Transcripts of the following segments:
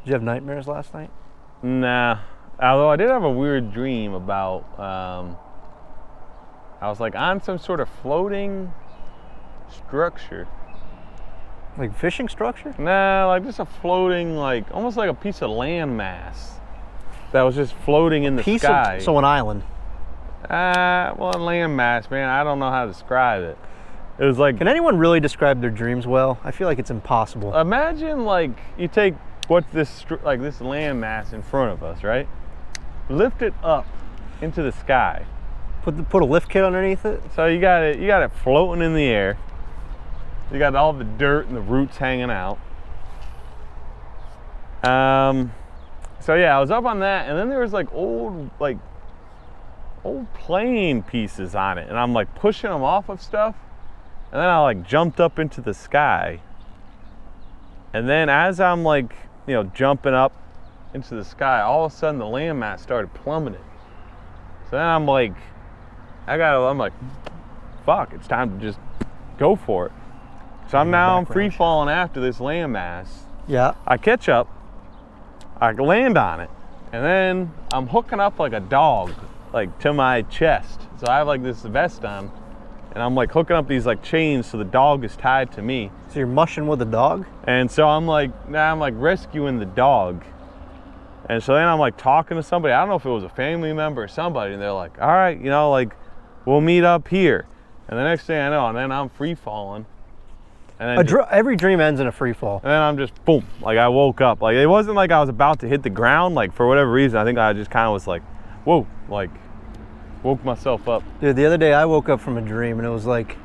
Did you have nightmares last night? Nah. Although I did have a weird dream about, I was like on some sort of floating structure. Like fishing structure? Nah, like just a floating, like almost like a piece of landmass that was just floating in the sky. So an island. Well, a landmass, man. I don't know how to describe it. It was like. Can anyone really describe their dreams well? I feel like it's impossible. Imagine like you take what's this like this landmass in front of us, right? Lift it up into the sky. Put a lift kit underneath it. So you got it floating in the air. You got all the dirt and the roots hanging out. So yeah, I was up on that, and then there was like old plane pieces on it, and I'm like pushing them off of stuff, and then I like jumped up into the sky. And then as I'm like, jumping up into the sky, all of a sudden the landmass started plummeting. So then I'm like, fuck, it's time to just go for it. So I'm free falling after this landmass. Yeah. I catch up, I land on it, and then I'm hooking up like a dog, like to my chest. So I have like this vest on, and I'm like hooking up these like chains so the dog is tied to me. So you're mushing with a dog? And so I'm like rescuing the dog. And so then I'm like talking to somebody. I don't know if it was a family member or somebody, and they're like, all right, we'll meet up here. And the next thing I know, and then I'm free falling. And then every dream ends in a free fall. And then I'm just boom, like I woke up. Like it wasn't like I was about to hit the ground. Like for whatever reason, I think I just kind of was like, whoa, like woke myself up. Dude, the other day I woke up from a dream, and it was like,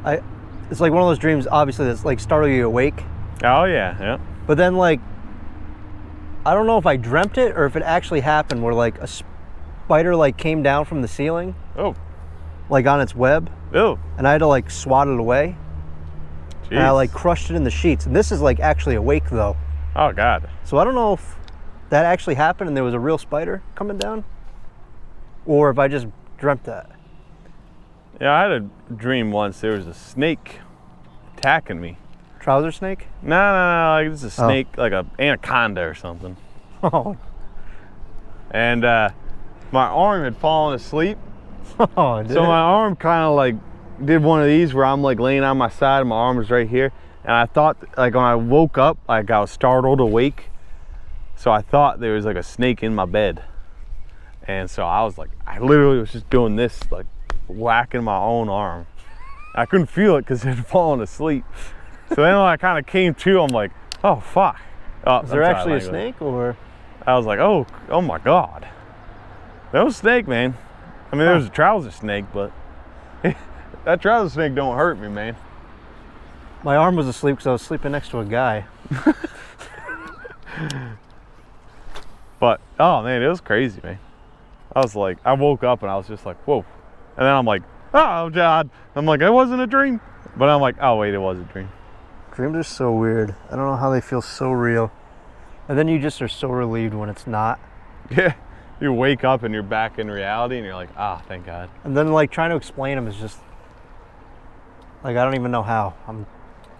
it's like one of those dreams, obviously, that's like startle you awake. Oh yeah, yeah. But then like, I don't know if I dreamt it or if it actually happened, where like a spider like came down from the ceiling. Oh. Like on its web. Oh. And I had to like swat it away. Jeez. And I like crushed it in the sheets. And this is like actually awake though. Oh God. So I don't know if that actually happened and there was a real spider coming down, or if I just dreamt that. Yeah, I had a dream once. There was a snake attacking me. Trouser snake? No, like this is a snake, like an anaconda or something. Oh. And my arm had fallen asleep. Oh, dude. So my arm kind of like did one of these where I'm like laying on my side and my arm is right here. And I thought, like when I woke up, like I was startled awake. So I thought there was like a snake in my bed. And so I was like, I literally was just doing this, like whacking my own arm. I couldn't feel it because it had fallen asleep. So then when I kind of came to, I'm like, oh fuck. Is there actually a snake, or? I was like, oh my God. That was a snake, man. I mean, there was a trouser snake, but that trouser snake don't hurt me, man. My arm was asleep because I was sleeping next to a guy. But, oh man, it was crazy, man. I was like, I woke up and I was just like, whoa. And then I'm like, oh God. I'm like, it wasn't a dream. But I'm like, oh wait, it was a dream. Dreams are so weird. I don't know how they feel so real. And then you just are so relieved when it's not. Yeah. You wake up and you're back in reality and you're like, ah, thank God. And then like trying to explain them is just, like, I don't even know how. I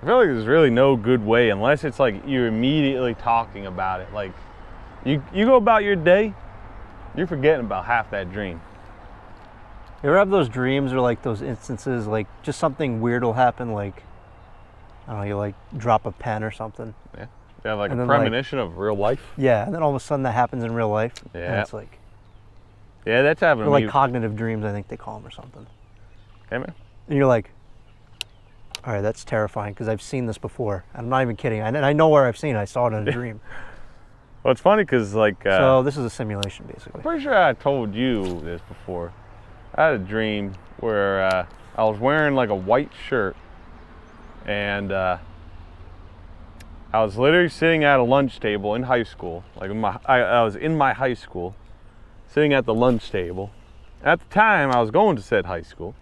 feel like there's really no good way unless it's like you're immediately talking about it. Like you go about your day, you're forgetting about half that dream. You ever have those dreams or like those instances, like just something weird will happen, like, I don't know, you like drop a pen or something. Yeah. You have like a premonition of real life. Yeah, and then all of a sudden that happens in real life. Yeah. And it's like, yeah, that's happening. Or like cognitive dreams, I think they call them, or something. Okay, man. And you're like, all right, that's terrifying because I've seen this before. I'm not even kidding. And I know where I've seen it. I saw it in a dream. Well, it's funny because like... so this is a simulation, basically. I'm pretty sure I told you this before. I had a dream where I was wearing like a white shirt and I was literally sitting at a lunch table in high school. Like I was in my high school, sitting at the lunch table. At the time, I was going to said high school.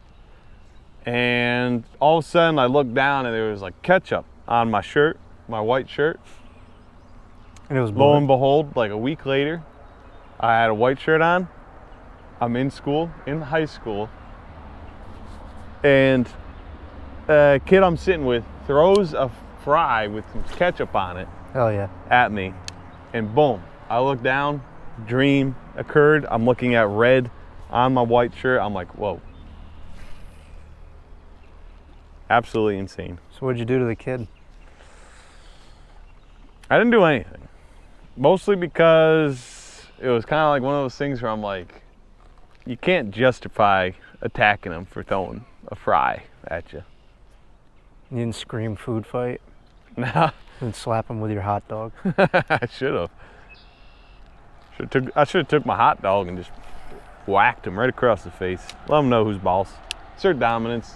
And all of a sudden, I looked down and there was like ketchup on my shirt, my white shirt. And it was lo and behold, like a week later, I had a white shirt on. I'm in school, in high school. And a kid I'm sitting with throws a fry with some ketchup on it Hell yeah. at me, and boom, I look down, dream occurred. I'm looking at red on my white shirt. I'm like, whoa. Absolutely insane. So what'd you do to the kid? I didn't do anything. Mostly because it was kind of like one of those things where I'm like, you can't justify attacking him for throwing a fry at you. You didn't scream food fight Nah, and slap him with your hot dog. I should have. I should have took my hot dog and just whacked him right across the face. Let him know who's boss. Assert dominance.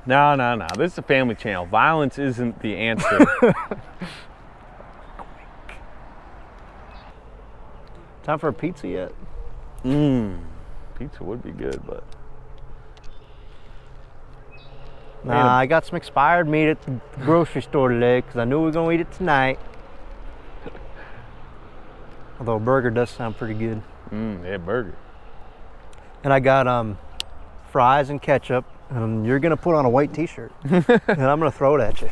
No. This is a family channel. Violence isn't the answer. Time for a pizza yet? Pizza would be good, but Nah, I got some expired meat at the grocery store today because I knew we were going to eat it tonight. Although a burger does sound pretty good. yeah, burger. And I got fries and ketchup, and you're going to put on a white t-shirt. And I'm going to throw it at you.